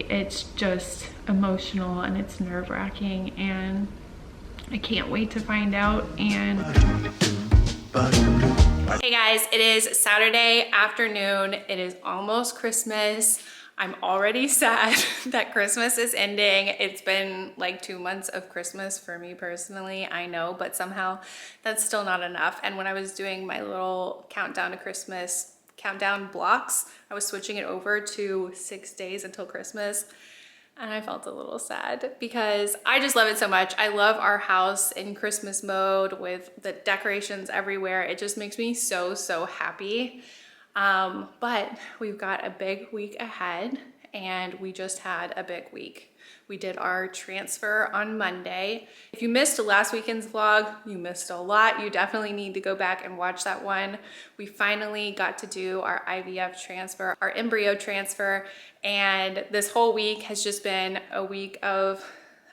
It's just emotional and it's nerve-wracking, and I can't wait to find out. And hey guys, it is Saturday afternoon. It is almost Christmas. I'm already sad that Christmas is ending. It's been like 2 months of Christmas for me personally, I know, but somehow that's still not enough. And when I was doing my little countdown to Christmas countdown blocks, I was switching it over to 6 days until Christmas. And I felt a little sad because I just love it so much. I love our house in Christmas mode with the decorations everywhere. It just makes me so, so happy. But we've got a big week ahead, and we just had a big week. We did our transfer on Monday. If you missed last weekend's vlog, you missed a lot. You definitely need to go back and watch that one. We finally got to do our IVF transfer, our embryo transfer, and this whole week has just been a week of,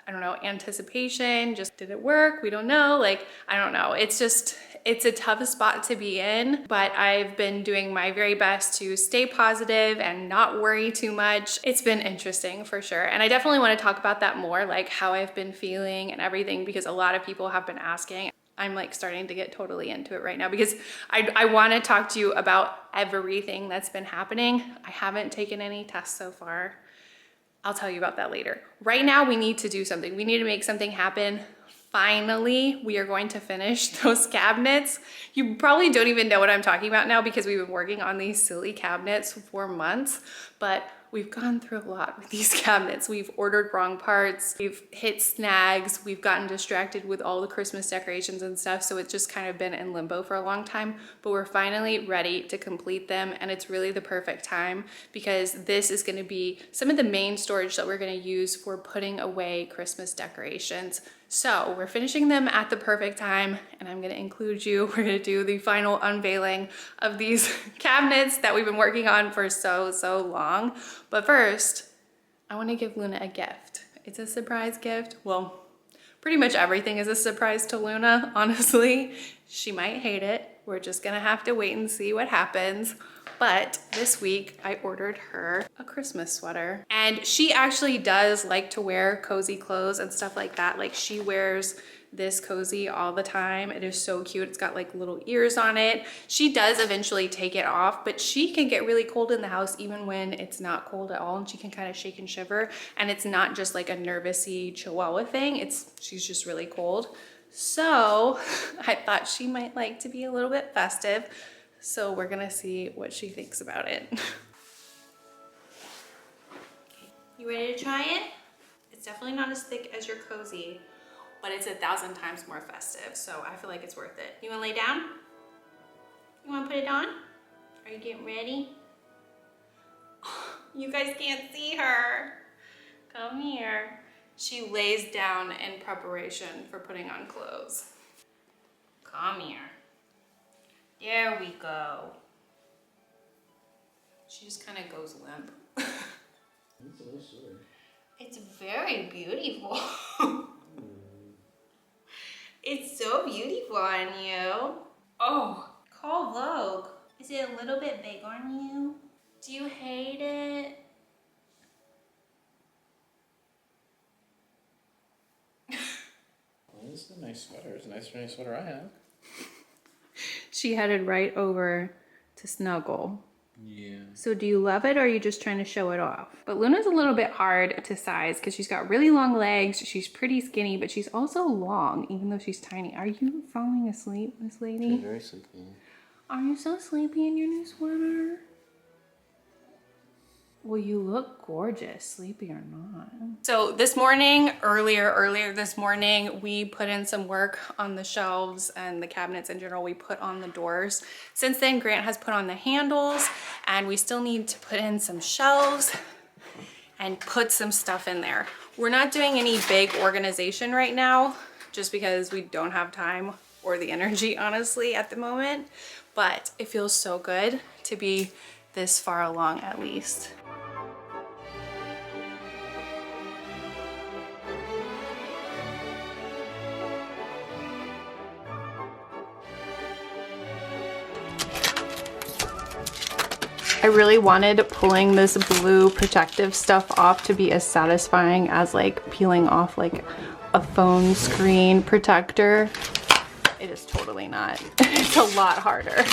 I don't know, anticipation. Just, did it work? We don't know. Like, I don't know. It's a tough spot to be in, but I've been doing my very best to stay positive and not worry too much. It's been interesting for sure. And I definitely want to talk about that more, like how I've been feeling and everything, because a lot of people have been asking. I'm like starting to get totally into it right now because I want to talk to you about everything that's been happening. I haven't taken any tests so far. I'll tell you about that later. Right now, we need to do something. We need to make something happen. Finally, we are going to finish those cabinets. You probably don't even know what I'm talking about now because we've been working on these silly cabinets for months, but we've gone through a lot with these cabinets. We've ordered wrong parts, we've hit snags, we've gotten distracted with all the Christmas decorations and stuff, so it's just kind of been in limbo for a long time, but we're finally ready to complete them, and it's really the perfect time because this is gonna be some of the main storage that we're gonna use for putting away Christmas decorations. So we're finishing them at the perfect time, and I'm gonna include you. We're gonna do the final unveiling of these cabinets that we've been working on for so, so long. But first, I wanna give Luna a gift. It's a surprise gift. Well, pretty much everything is a surprise to Luna, honestly. She might hate it. We're just gonna have to wait and see what happens. But this week I ordered her a Christmas sweater, and she actually does like to wear cozy clothes and stuff like that. Like, she wears this cozy all the time. It is so cute. It's got like little ears on it. She does eventually take it off, but she can get really cold in the house even when it's not cold at all, and she can kind of shake and shiver, and it's not just like a nervousy chihuahua thing. She's just really cold. So I thought she might like to be a little bit festive. So we're gonna see what she thinks about it. You ready to try it? It's definitely not as thick as your cozy, but it's 1,000 times more festive, so I feel like it's worth it. You wanna lay down? You wanna put it on? Are you getting ready? You guys can't see her. Come here. She lays down in preparation for putting on clothes. Come here. There we go. She just kind of goes limp. It's very beautiful. It's so beautiful on you. Oh, call Vogue. Is it a little bit big on you? Do you hate it? Well, this is a nice sweater. It's a nicer than any sweater I have. She headed right over to snuggle. Yeah. So do you love it, or are you just trying to show it off? But Luna's a little bit hard to size because she's got really long legs. She's pretty skinny, but she's also long, even though she's tiny. Are you falling asleep, Miss Lady? She's very sleepy. Are you so sleepy in your new sweater? Well, you look gorgeous, sleepy or not. So this morning, earlier this morning, we put in some work on the shelves and the cabinets in general. We put on the doors. Since then, Grant has put on the handles, and we still need to put in some shelves and put some stuff in there. We're not doing any big organization right now, just because we don't have time or the energy, honestly, at the moment. But it feels so good to be this far along, at least. I really wanted pulling this blue protective stuff off to be as satisfying as like peeling off like a phone screen protector. It is totally not. It's a lot harder.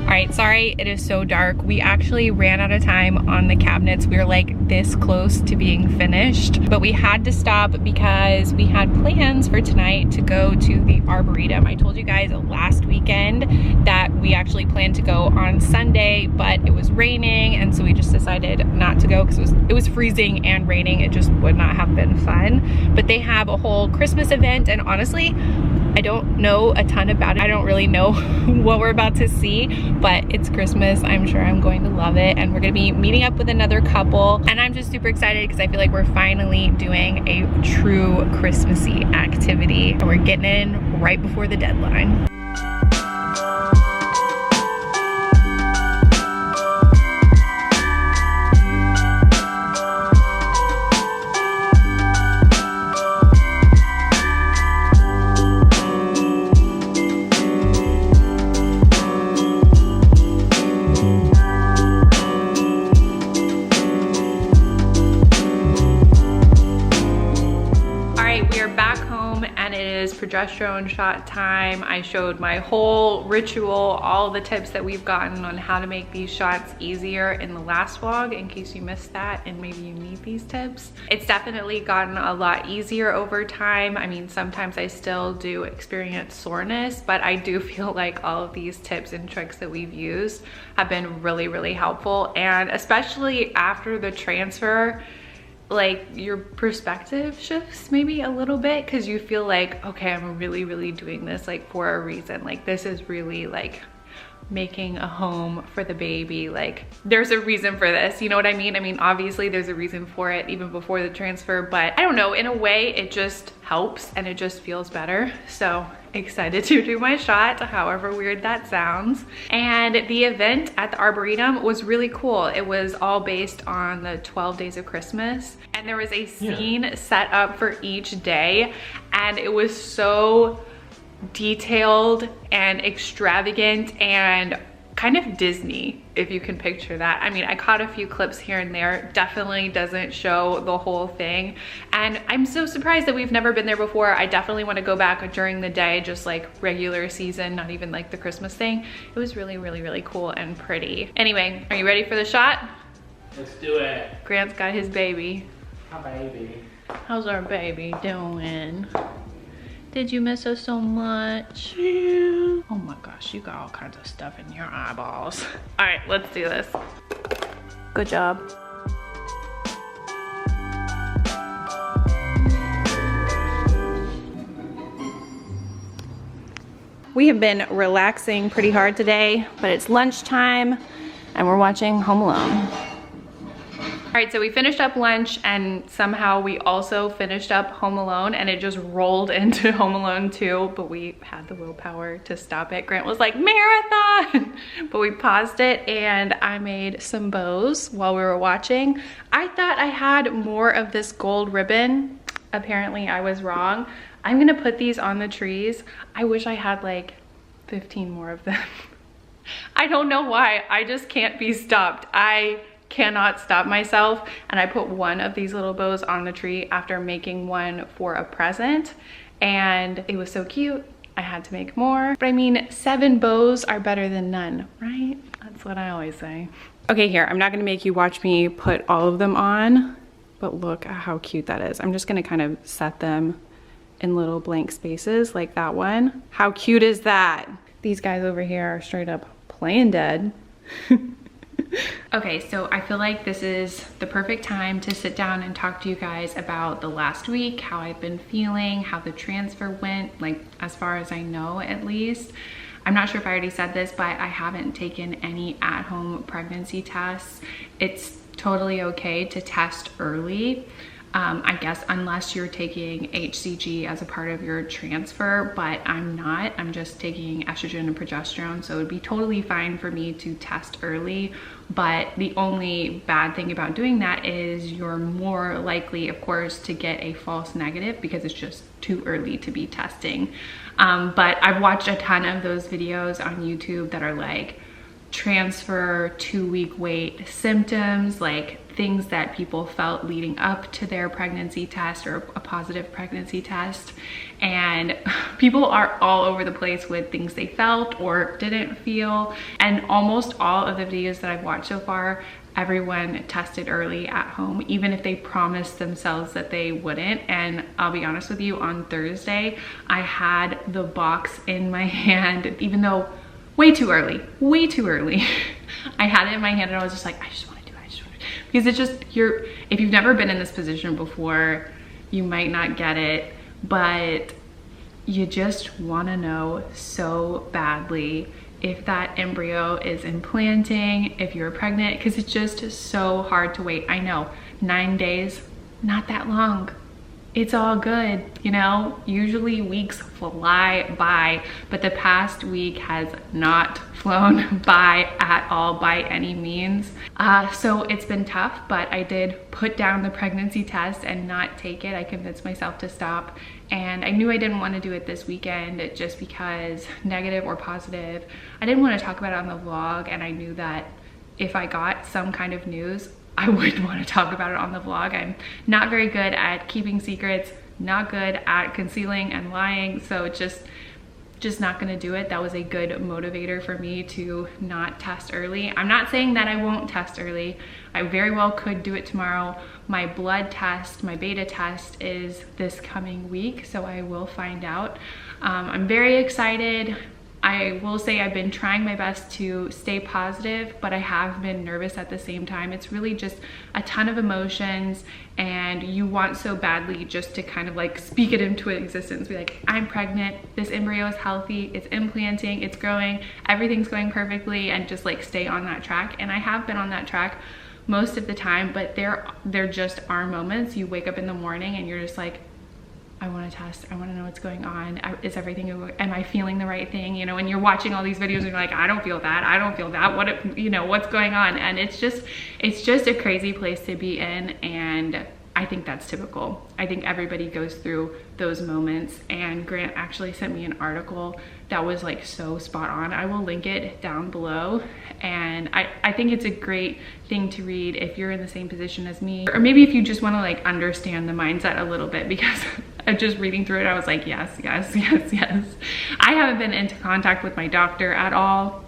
Alright, sorry it is so dark. We actually ran out of time on the cabinets. We were like this close to being finished, but we had to stop because we had plans for tonight to go to the Arboretum. I told you guys last weekend that we actually planned to go on Sunday, but it was raining, and so we just decided not to go because it was freezing and raining. It just would not have been fun. But they have a whole Christmas event, and honestly, I don't know a ton about it. I don't really know what we're about to see, but it's Christmas. I'm sure I'm going to love it. And we're gonna be meeting up with another couple. And I'm just super excited because I feel like we're finally doing a true Christmassy activity. And we're getting in right before the deadline. Progesterone shot time. I showed my whole ritual, all the tips that we've gotten on how to make these shots easier in the last vlog, in case you missed that and maybe you need these tips. It's definitely gotten a lot easier over time. I mean, sometimes I still do experience soreness, but I do feel like all of these tips and tricks that we've used have been really, really helpful. And especially after the transfer, like your perspective shifts maybe a little bit, because you feel like, okay, I'm really doing this like for a reason. Like this is really like making a home for the baby. Like there's a reason for this, you know what I mean? I mean, obviously there's a reason for it even before the transfer, but I don't know, in a way it just helps and it just feels better. So excited to do my shot, however weird that sounds. And the event at the Arboretum was really cool. It was all based on the 12 days of Christmas, and there was a scene set up for each day, and it was so detailed and extravagant and kind of Disney, if you can picture that. I mean, I caught a few clips here and there, definitely doesn't show the whole thing. And I'm so surprised that we've never been there before. I definitely want to go back during the day, just like regular season, not even like the Christmas thing. It was really cool and pretty. Anyway, are you ready for the shot? Let's do it. Grant's got his baby. Hi, baby. How's our baby doing? Did you miss us so much? Yeah. Oh my gosh, you got all kinds of stuff in your eyeballs. All right, let's do this. Good job. We have been relaxing pretty hard today, but it's lunchtime and we're watching Home Alone. All right, so we finished up lunch and somehow we also finished up Home Alone, and it just rolled into Home Alone 2, but we had the willpower to stop it. Grant was like, marathon, but we paused it, and I made some bows while we were watching. I thought I had more of this gold ribbon. Apparently I was wrong. I'm gonna put these on the trees. I wish I had like 15 more of them. I don't know why, I just can't be stopped. I cannot stop myself, and I put one of these little bows on the tree after making one for a present, and it was so cute I had to make more. But I mean, 7 bows are better than none, right? That's what I always say. Okay, here, I'm not gonna make you watch me put all of them on, but look at how cute that is. I'm just gonna kind of set them in little blank spaces like that one. How cute is that? These guys over here are straight up playing dead. Okay, so I feel like this is the perfect time to sit down and talk to you guys about the last week, how I've been feeling, how the transfer went, like as far as I know at least. I'm not sure if I already said this, but I haven't taken any at-home pregnancy tests. It's totally okay to test early. I guess unless you're taking HCG as a part of your transfer, but I'm not. I'm just taking estrogen and progesterone, so it would be totally fine for me to test early. But the only bad thing about doing that is you're more likely, of course, to get a false negative because it's just too early to be testing. But I've watched a ton of those videos on YouTube that are like transfer 2-week wait symptoms, like things that people felt leading up to their pregnancy test or a positive pregnancy test. And people are all over the place with things they felt or didn't feel. And almost all of the videos that I've watched so far, everyone tested early at home, even if they promised themselves that they wouldn't. And I'll be honest with you, on Thursday, I had the box in my hand, even though way too early. I had it in my hand and I was just like, I just want to do it. Because it's just, if you've never been in this position before, you might not get it, but you just want to know so badly if that embryo is implanting, if you're pregnant, because it's just so hard to wait. I know, 9 days, not that long. It's all good, you know? Usually weeks fly by, but the past week has not flown by at all by any means. So it's been tough, but I did put down the pregnancy test and not take it. I convinced myself to stop, and I knew I didn't want to do it this weekend just because negative or positive, I didn't want to talk about it on the vlog, and I knew that if I got some kind of news, I would want to talk about it on the vlog. I'm not very good at keeping secrets, not good at concealing and lying, so just not gonna do it. That was a good motivator for me to not test early. I'm not saying that I won't test early. I very well could do it tomorrow. My blood test, my beta test, is this coming week, so I will find out. I'm very excited. I will say I've been trying my best to stay positive, but I have been nervous at the same time. It's really just a ton of emotions, and you want so badly just to kind of like speak it into existence. Be like, I'm pregnant, this embryo is healthy, it's implanting, it's growing, everything's going perfectly, and just like stay on that track. And I have been on that track most of the time, but there just are moments you wake up in the morning and you're just like, I want to test. I want to know what's going on. Is everything, am I feeling the right thing? You know, and you're watching all these videos and you're like, I don't feel that. I don't feel that. What, you know, what's going on? And it's just a crazy place to be in. And I think that's typical. I think everybody goes through those moments. And Grant actually sent me an article that was like so spot on. I will link it down below. And I think it's a great thing to read if you're in the same position as me, or maybe if you just want to like understand the mindset a little bit, because just reading through it, I was like, yes. I haven't been into contact with my doctor at all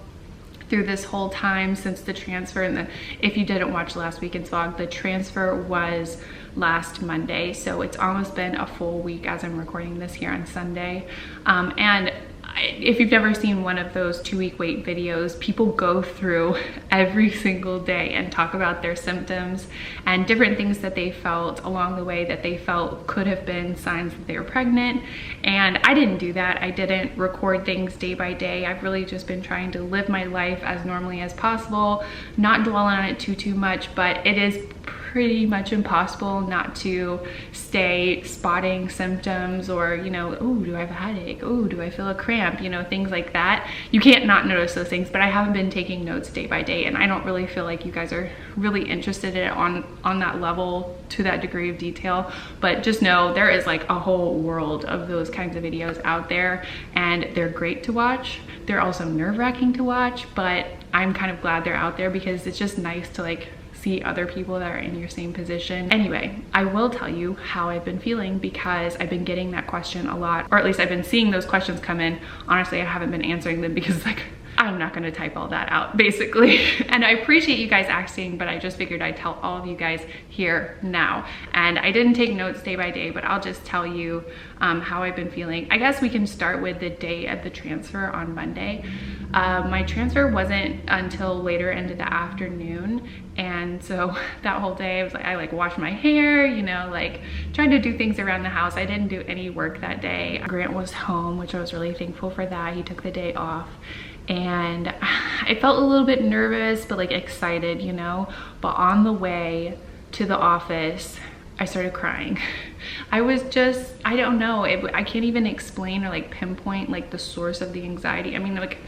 through this whole time since the transfer. And if you didn't watch last weekend's vlog, the transfer was last Monday, so it's almost been a full week as I'm recording this here on Sunday. And if you've never seen one of those 2-week wait videos, people go through every single day and talk about their symptoms and different things that they felt along the way that they felt could have been signs that they were pregnant. And I didn't do that. I didn't record things day by day. I've really just been trying to live my life as normally as possible, not dwell on it too much, but it is pretty much impossible not to stay spotting symptoms, or, you know, oh, do I have a headache? Oh, do I feel a cramp? You know, things like that. You can't not notice those things, but I haven't been taking notes day by day, and I don't really feel like you guys are really interested in it on that level to that degree of detail. But just know there is like a whole world of those kinds of videos out there, and they're great to watch. They're also nerve-wracking to watch, but I'm kind of glad they're out there because it's just nice to like see other people that are in your same position. Anyway, I will tell you how I've been feeling because I've been getting that question a lot, or at least I've been seeing those questions come in. Honestly, I haven't been answering them because like I'm not gonna type all that out, basically. And I appreciate you guys asking, but I just figured I'd tell all of you guys here now. And I didn't take notes day by day, but I'll just tell you how I've been feeling. I guess we can start with the day of the transfer on Monday. My transfer wasn't until later into the afternoon. And so that whole day I like washed my hair, you know, like trying to do things around the house. I didn't do any work that day. Grant was home, which I was really thankful for that. He took the day off. And I felt a little bit nervous, but like excited, you know. But on the way to the office, I started crying. I was just, I don't know, I can't even explain or like pinpoint like the source of the anxiety. I mean, like,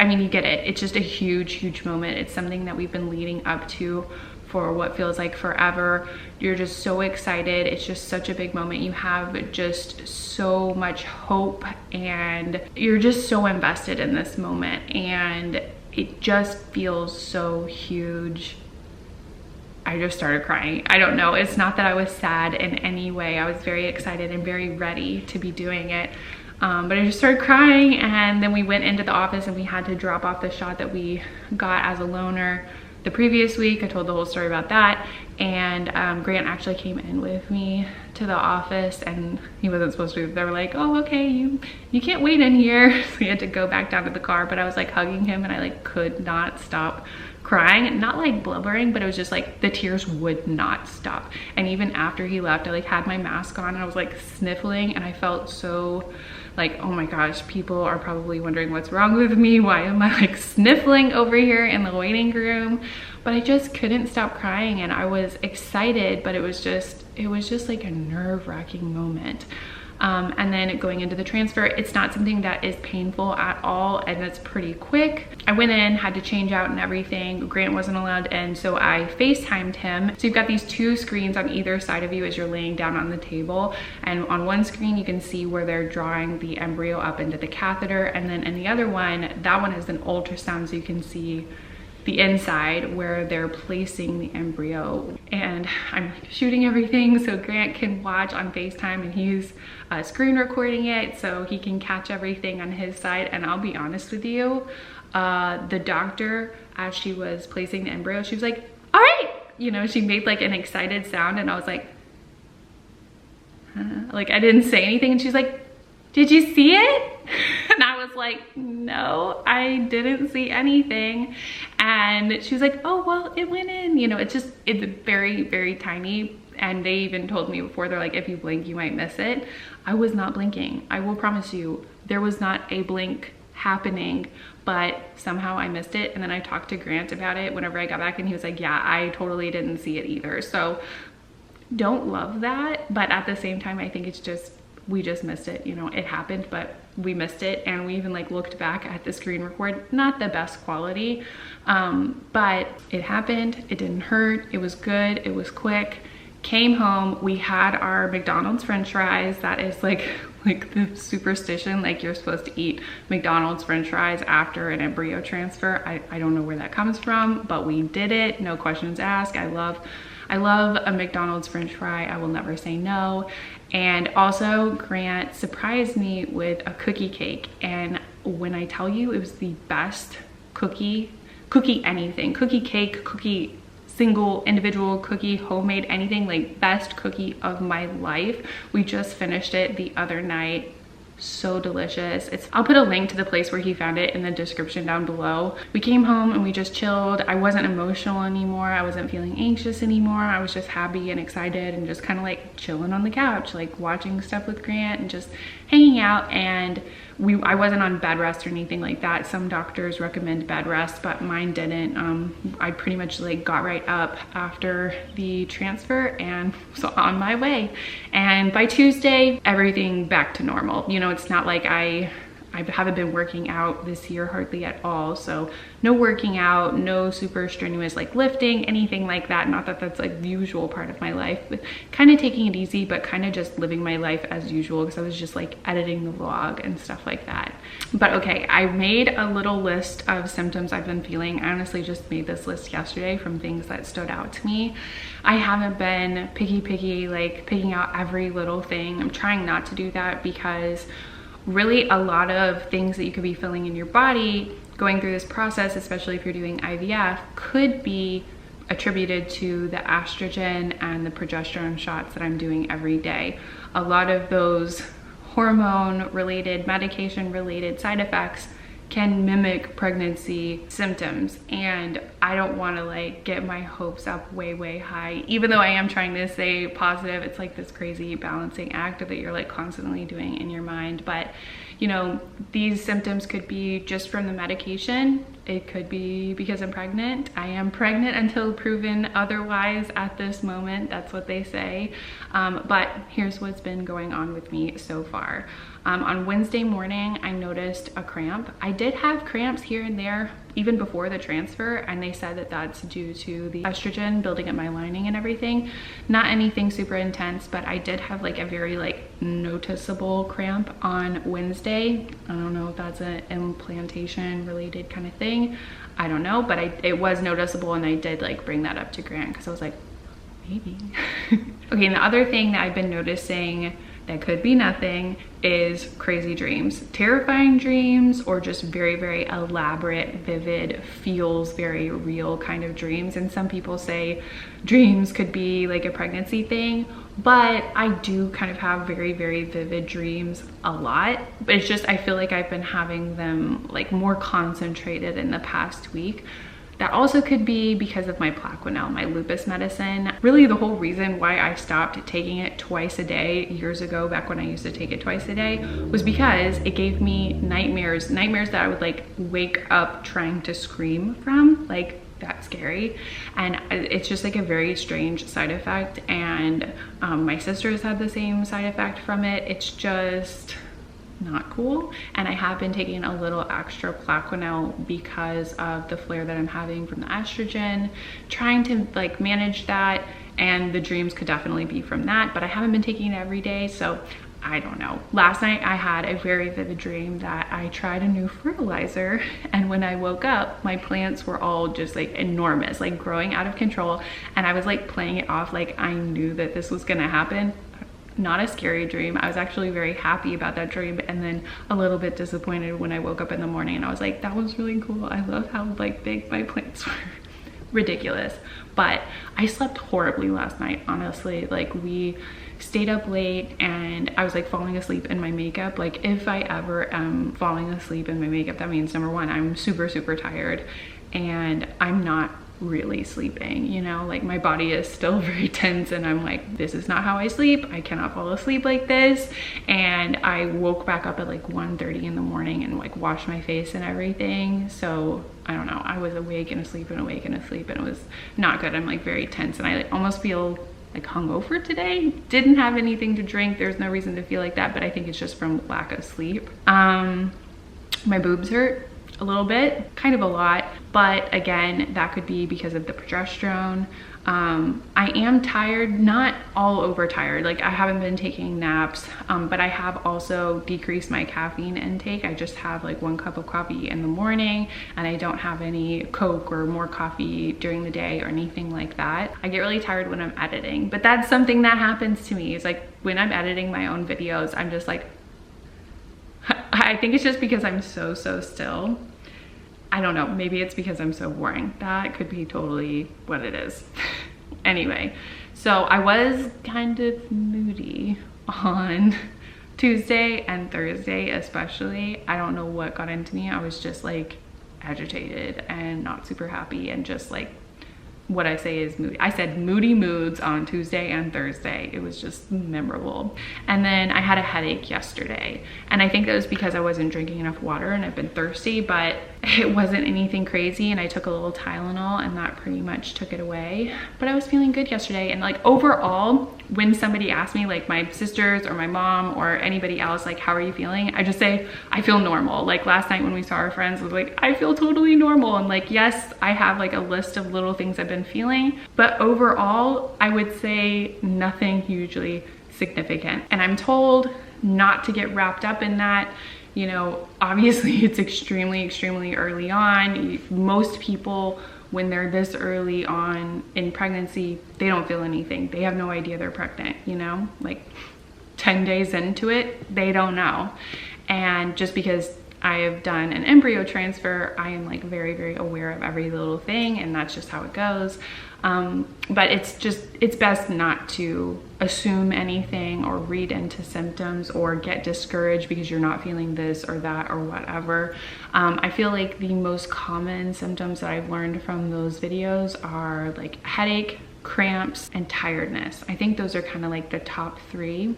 you get it. It's just a huge, huge moment. It's something that we've been leading up to for what feels like forever. You're just so excited. It's just such a big moment. You have just so much hope and you're just so invested in this moment, and it just feels so huge. I just started crying. I don't know. It's not that I was sad in any way. I was very excited and very ready to be doing it. But I just started crying, and then we went into the office and we had to drop off the shot that we got as a loaner the previous week. I told the whole story about that. And Grant actually came in with me to the office, and he wasn't supposed to. They were like, oh, okay, you can't wait in here. So we had to go back down to the car, but I was like hugging him and I like could not stop crying. Not like blubbering, but it was just like the tears would not stop. And even after he left, I like had my mask on and I was like sniffling, and I felt so like, oh my gosh, people are probably wondering what's wrong with me. Why am I like sniffling over here in the waiting room? But I just couldn't stop crying, and I was excited, but it was just like a nerve-wracking moment. And then going into the transfer, it's not something that is painful at all, and it's pretty quick. I went in, had to change out and everything. Grant wasn't allowed in, so I FaceTimed him. So you've got these two screens on either side of you as you're laying down on the table. And on one screen, you can see where they're drawing the embryo up into the catheter. And then in the other one, that one is an ultrasound, so you can see the inside where they're placing the embryo. And I'm shooting everything so Grant can watch on FaceTime, and he's screen recording it so he can catch everything on his side. And I'll be honest with you, the doctor, as she was placing the embryo, she was like, all right, you know, she made like an excited sound, and I was like, like I didn't say anything, and she's like, did you see it? And I was like, no, I didn't see anything. And she was like, oh, well, it went in, you know, it's very, very tiny. And they even told me before, they're like, if you blink, you might miss it. I was not blinking. I will promise you, there was not a blink happening, but somehow I missed it. And then I talked to Grant about it whenever I got back, and he was like, yeah, I totally didn't see it either. So don't love that. But at the same time, I think it's just, we just missed it. You know, it happened, but we missed it. And we even like looked back at the screen record, not the best quality, but it happened. It didn't hurt. It was good. It was quick. Came home, we had our McDonald's French fries. That is like the superstition, like you're supposed to eat McDonald's French fries after an embryo transfer. I don't know where that comes from, but we did it, no questions asked. I love a McDonald's French fry. I will never say no. And also Grant surprised me with a cookie cake. And when I tell you, it was the best cookie anything, cookie cake, cookie single individual cookie, homemade, anything, like best cookie of my life. We just finished it the other night. So delicious. I'll put a link to the place where he found it in the description down below. We came home and we just chilled. I wasn't emotional anymore. I wasn't feeling anxious anymore. I was just happy and excited and just kind of like chilling on the couch, like watching stuff with Grant and just hanging out. And I wasn't on bed rest or anything like that. Some doctors recommend bed rest, but mine didn't. I pretty much like got right up after the transfer and was on my way. And by Tuesday, everything back to normal. You know, it's not like I haven't been working out this year hardly at all. So no working out, no super strenuous like lifting, anything like that. Not that that's like the usual part of my life, but kind of taking it easy, but kind of just living my life as usual, because I was just like editing the vlog and stuff like that. But okay, I made a little list of symptoms I've been feeling. I honestly just made this list yesterday from things that stood out to me. I haven't been picky, like picking out every little thing. I'm trying not to do that because really a lot of things that you could be feeling in your body going through this process, especially if you're doing IVF, could be attributed to the estrogen and the progesterone shots that I'm doing every day. A lot of those hormone related, medication related side effects can mimic pregnancy symptoms, and I don't want to like get my hopes up way high. Even though I am trying to stay positive, it's like this crazy balancing act that you're like constantly doing in your mind. But you know, these symptoms could be just from the medication. It could be because I'm pregnant. I am pregnant until proven otherwise at this moment. That's what they say. But here's what's been going on with me so far. On Wednesday morning, I noticed a cramp. I did have cramps here and there even before the transfer, and they said that that's due to the estrogen building up my lining and everything. Not anything super intense, but I did have like a very like noticeable cramp on Wednesday. I don't know if that's an implantation related kind of thing. I don't know, but it was noticeable, and I did like bring that up to Grant because I was like, maybe. Okay, and the other thing that I've been noticing that could be nothing is crazy dreams, terrifying dreams, or just very elaborate, vivid, feels very real kind of dreams. And some people say dreams could be like a pregnancy thing, but I do kind of have very vivid dreams a lot. But it's just, I feel like I've been having them like more concentrated in the past week. That also could be because of my Plaquenil, my lupus medicine. Really the whole reason why I stopped taking it twice a day years ago, back when I used to take it twice a day, was because it gave me nightmares that I would like wake up trying to scream from, like that scary. And it's just like a very strange side effect. And my sisters had the same side effect from it. It's just not cool. And I have been taking a little extra Plaquenil because of the flare that I'm having from the estrogen, trying to like manage that, and the dreams could definitely be from that, but I haven't been taking it every day, so I don't know. Last night I had a very vivid dream that I tried a new fertilizer, and when I woke up, my plants were all just like enormous, like growing out of control, and I was like playing it off like I knew that this was gonna happen. Not a scary dream. I was actually very happy about that dream, and then a little bit disappointed when I woke up in the morning and I was like, that was really cool. I love how like big my plants were. Ridiculous. But I slept horribly last night, honestly. Like, we stayed up late and I was like falling asleep in my makeup. Like, if I ever am falling asleep in my makeup, that means number one, I'm super tired, and I'm not really sleeping, you know, like my body is still very tense, and I'm like, this is not how I sleep. I cannot fall asleep like this. And I woke back up at like 1:30 in the morning and like washed my face and everything. So I don't know, I was awake and asleep and awake and asleep, and it was not good. I'm like very tense, and I like almost feel like hungover today. Didn't have anything to drink. There's no reason to feel like that, but I think it's just from lack of sleep. My boobs hurt a little bit, kind of a lot, but again, that could be because of the progesterone. I am tired, not all over tired. Like, I haven't been taking naps, but I have also decreased my caffeine intake. I just have like 1 cup of coffee in the morning, and I don't have any Coke or more coffee during the day or anything like that. I get really tired when I'm editing, but that's something that happens to me. It's like when I'm editing my own videos, I'm just like, I think it's just because I'm so still. I don't know, maybe it's because I'm so boring. That could be totally what it is. Anyway, so I was kind of moody on Tuesday and Thursday especially. I don't know what got into me. I was just like agitated and not super happy, and just like, what I say is moody. I said moody moods on Tuesday and Thursday. It was just memorable. And then I had a headache yesterday, and I think that was because I wasn't drinking enough water and I've been thirsty, but it wasn't anything crazy, and I took a little Tylenol and that pretty much took it away. But I was feeling good yesterday, and like overall, when somebody asks me, like my sisters or my mom or anybody else, like, how are you feeling? I just say, I feel normal. Like last night when we saw our friends, I was like, I feel totally normal. And like, yes, I have like a list of little things I've been feeling, but overall, I would say nothing hugely significant. And I'm told not to get wrapped up in that. You know, obviously it's extremely early on. Most people, when they're this early on in pregnancy, they don't feel anything. They have no idea they're pregnant, you know, like 10 days into it, they don't know. And just because I have done an embryo transfer, I am like very, very aware of every little thing, and that's just how it goes. But it's best not to assume anything or read into symptoms or get discouraged because you're not feeling this or that or whatever. I feel like the most common symptoms that I've learned from those videos are like headache, cramps, and tiredness. I think those are kind of like the top 3.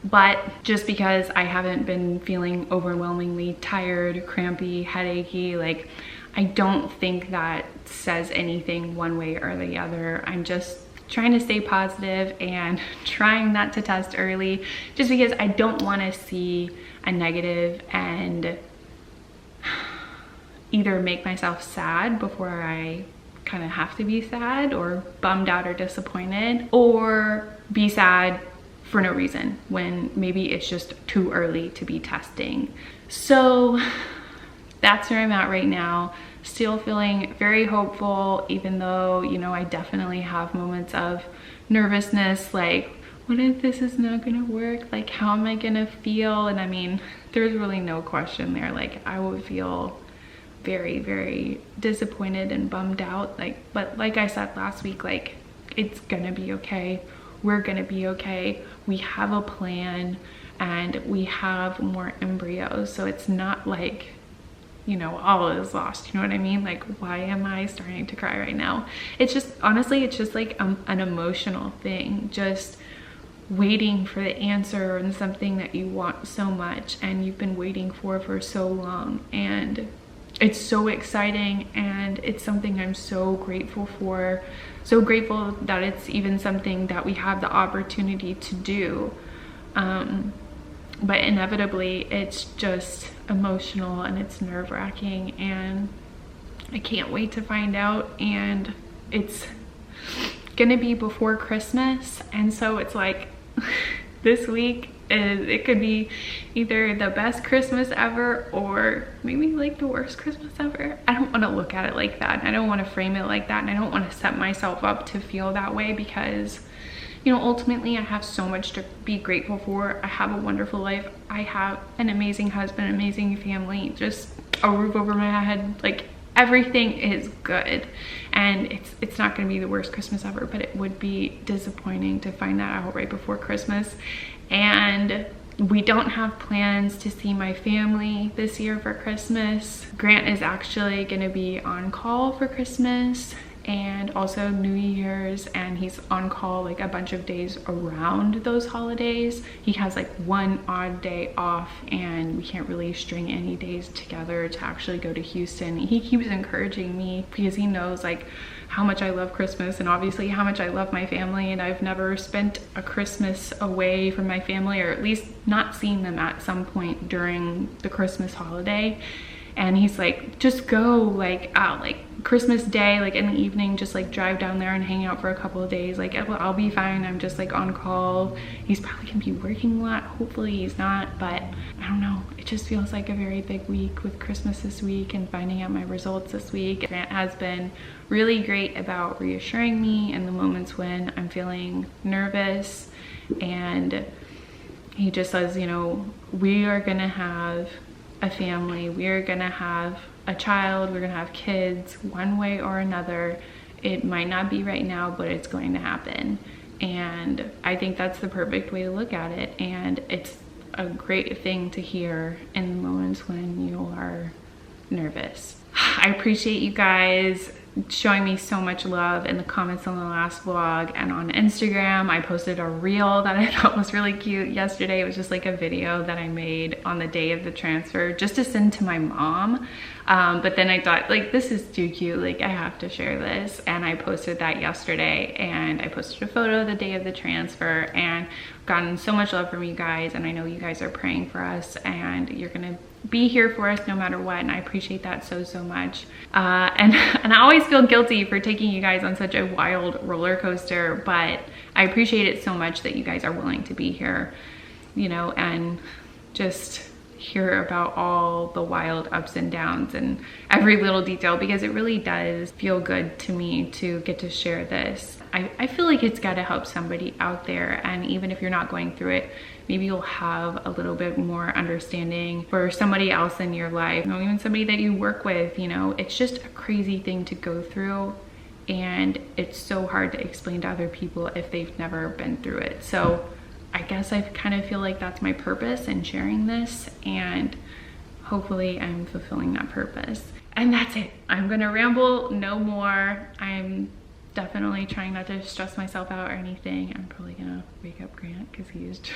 But just because I haven't been feeling overwhelmingly tired, crampy, headachy, like I don't think that says anything one way or the other. I'm just trying to stay positive and trying not to test early, just because I don't want to see a negative and either make myself sad before I kind of have to be sad, or bummed out or disappointed, or be sad for no reason when maybe it's just too early to be testing. So that's where I'm at right now. Still feeling very hopeful, even though, you know, I definitely have moments of nervousness, like, what if this is not gonna work? Like, how am I gonna feel? And I mean, there's really no question there. Like, I would feel very, very disappointed and bummed out. Like, but like I said last week, like, it's gonna be okay. We're gonna be okay. We have a plan and we have more embryos. So it's not like, you know, all is lost. You know what I mean? Like, why am I starting to cry right now? It's just, honestly, it's just like an emotional thing. Just waiting for the answer and something that you want so much and you've been waiting for so long. And it's so exciting, and it's something I'm so grateful for. So grateful that it's even something that we have the opportunity to do. But inevitably, it's just emotional and it's nerve-wracking, and I can't wait to find out. And it's gonna be before Christmas, and so it's like this week it could be either the best Christmas ever or maybe like the worst Christmas ever. I don't want to look at it like that. I don't want to frame it like that, and I don't want to set myself up to feel that way, because, you know, ultimately I have so much to be grateful for. I have a wonderful life. I have an amazing husband, amazing family, just a roof over my head. Like, everything is good, and it's not going to be the worst Christmas ever, but it would be disappointing to find that out right before Christmas. And we don't have plans to see my family this year for Christmas. Grant is actually going to be on call for Christmas and also New Year's, and he's on call like a bunch of days around those holidays. He has like one odd day off, and we can't really string any days together to actually go to Houston. He keeps encouraging me because he knows like how much I love Christmas, and obviously how much I love my family, and I've never spent a Christmas away from my family, or at least not seen them at some point during the Christmas holiday. And he's like, just go like out like Christmas Day, like in the evening, just like drive down there and hang out for a couple of days. Like, I'll be fine. I'm just like on call. He's probably gonna be working a lot. Hopefully he's not, but I don't know. It just feels like a very big week with Christmas this week and finding out my results this week. Grant has been really great about reassuring me in the moments when I'm feeling nervous, and he just says, you know, we are gonna have a family, we are gonna have a child, we're gonna have kids one way or another. It might not be right now, but it's going to happen. And I think that's the perfect way to look at it, and it's a great thing to hear in the moments when you are nervous. I appreciate you guys showing me so much love in the comments on the last vlog and on Instagram. I posted a reel that I thought was really cute yesterday. It was just like a video that I made on the day of the transfer just to send to my mom. But then I thought, like, this is too cute, like I have to share this. And I posted that yesterday, and I posted a photo the day of the transfer, and gotten so much love from you guys, and I know you guys are praying for us, and you're gonna be here for us no matter what, and I appreciate that so much. And I always feel guilty for taking you guys on such a wild roller coaster, but I appreciate it so much that you guys are willing to be here, you know, and just hear about all the wild ups and downs and every little detail, because it really does feel good to me to get to share this. I feel like it's got to help somebody out there, and even if you're not going through it, maybe you'll have a little bit more understanding for somebody else in your life, you know, even somebody that you work with. You know, it's just a crazy thing to go through, and it's so hard to explain to other people if they've never been through it. So I guess I kind of feel like that's my purpose in sharing this, and hopefully I'm fulfilling that purpose. And that's it. I'm gonna ramble no more. I'm definitely trying not to stress myself out or anything. I'm probably gonna wake up Grant because he is just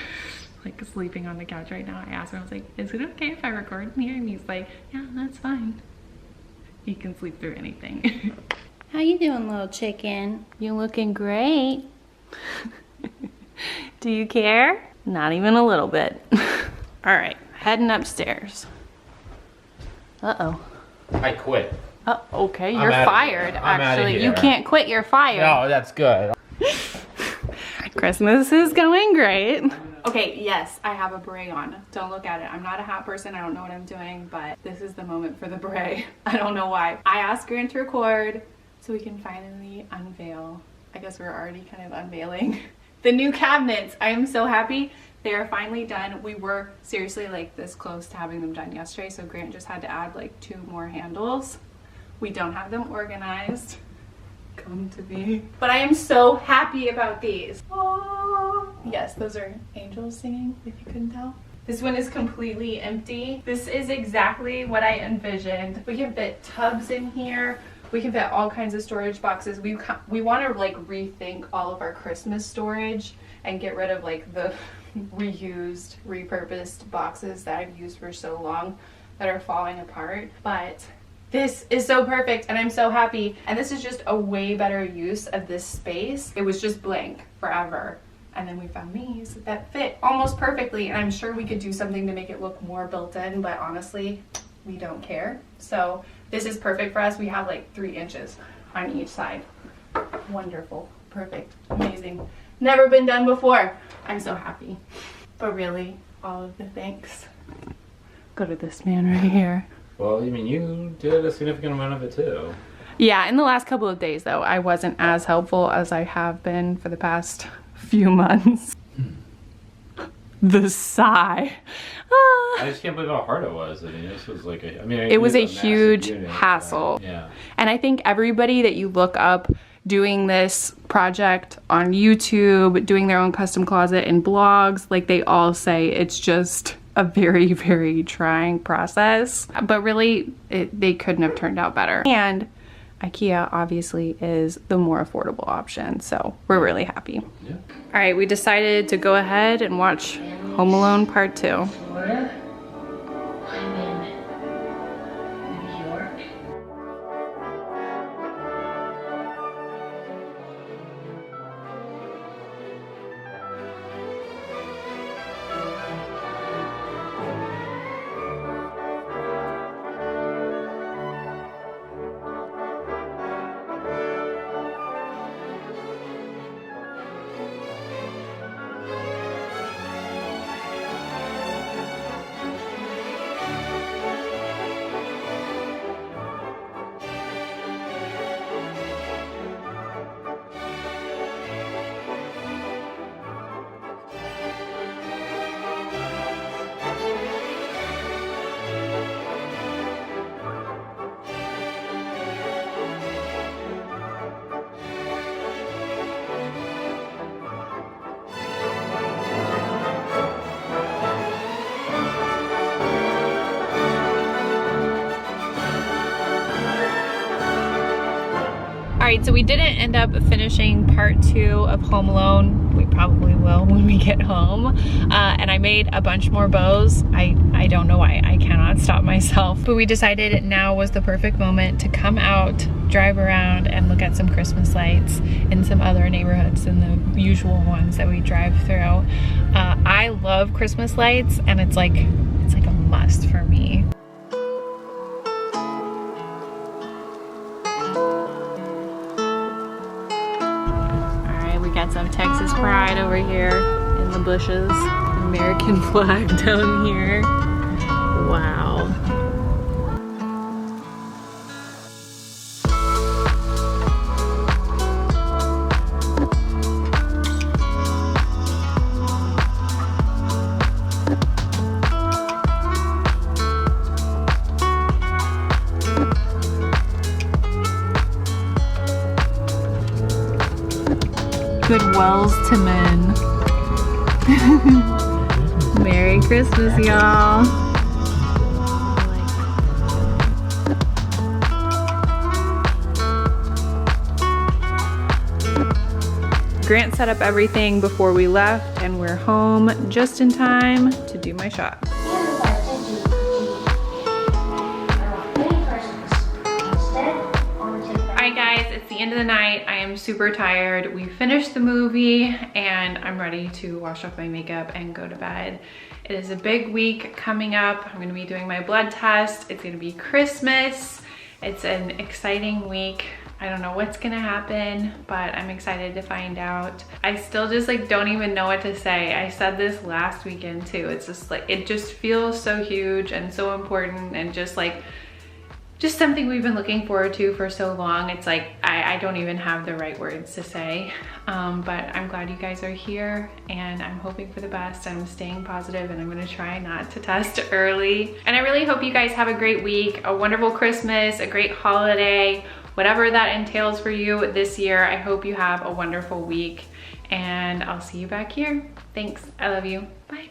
like sleeping on the couch right now. I asked him, I was like, is it okay if I record in here? And he's like, yeah, that's fine. He can sleep through anything. How you doing, little chicken? You're looking great. Do you care? Not even a little bit. All right, heading upstairs. Uh-oh. I quit. Oh, okay, I'm you're outta fired, here. I'm outta actually. here. You can't quit, you're fired. No, that's good. Christmas is going great. Okay, yes, I have a beret on. Don't look at it. I'm not a hat person. I don't know what I'm doing, but this is the moment for the beret. I don't know why. I asked Grant to record so we can finally unveil. I guess we're already kind of unveiling the new cabinets. I am so happy. They are finally done. We were seriously like this close to having them done yesterday, so Grant just had to add like 2 more handles. We don't have them organized. Come to me. But I am so happy about these. Oh, yes, those are angels singing, if you couldn't tell. This one is completely empty. This is exactly what I envisioned. We can fit tubs in here. We can fit all kinds of storage boxes. We want to like rethink all of our Christmas storage and get rid of like the reused, repurposed boxes that I've used for so long that are falling apart. But this is so perfect and I'm so happy. And this is just a way better use of this space. It was just blank forever. And then we found these that fit almost perfectly. And I'm sure we could do something to make it look more built in, but honestly, we don't care. So this is perfect for us. We have like 3 inches on each side. Wonderful, perfect, amazing. Never been done before. I'm so happy. But really, all of the thanks go to this man right here. Well, I mean, you did a significant amount of it too. Yeah, in the last couple of days though, I wasn't as helpful as I have been for the past few months. The sigh. I just can't believe how hard it was. I mean, this was like it was a huge hassle. Yeah. And I think everybody that you look up doing this project on YouTube, doing their own custom closet and blogs, like they all say it's just a very, very trying process. But really, they couldn't have turned out better. And IKEA obviously is the more affordable option, so we're really happy. Yeah. All right, we decided to go ahead and watch Home Alone Part 2. Florida. I'm in New York. Alright, so we didn't end up finishing part 2 of Home Alone. We probably will when we get home. And I made a bunch more bows. I don't know why. I cannot stop myself. But we decided now was the perfect moment to come out, drive around, and look at some Christmas lights in some other neighborhoods than the usual ones that we drive through. I love Christmas lights, and it's like a must for me. Got some Texas pride over here in the bushes, American flag down here. Wow. Good wells to men. Merry Christmas, y'all. Grant set up everything before we left, and we're home just in time to do my shot. Alright guys, it's the end of the night. I am super tired. We finished the movie and I'm ready to wash off my makeup and go to bed. It is a big week coming up. I'm gonna be doing my blood test. It's gonna be Christmas. It's an exciting week. I don't know what's gonna happen, but I'm excited to find out. I still just like don't even know what to say. I said this last weekend too. It's just like, it just feels so huge and so important and just something we've been looking forward to for so long. It's like, I don't even have the right words to say, but I'm glad you guys are here and I'm hoping for the best and I'm staying positive and I'm gonna try not to test early. And I really hope you guys have a great week, a wonderful Christmas, a great holiday, whatever that entails for you this year. I hope you have a wonderful week and I'll see you back here. Thanks, I love you, bye.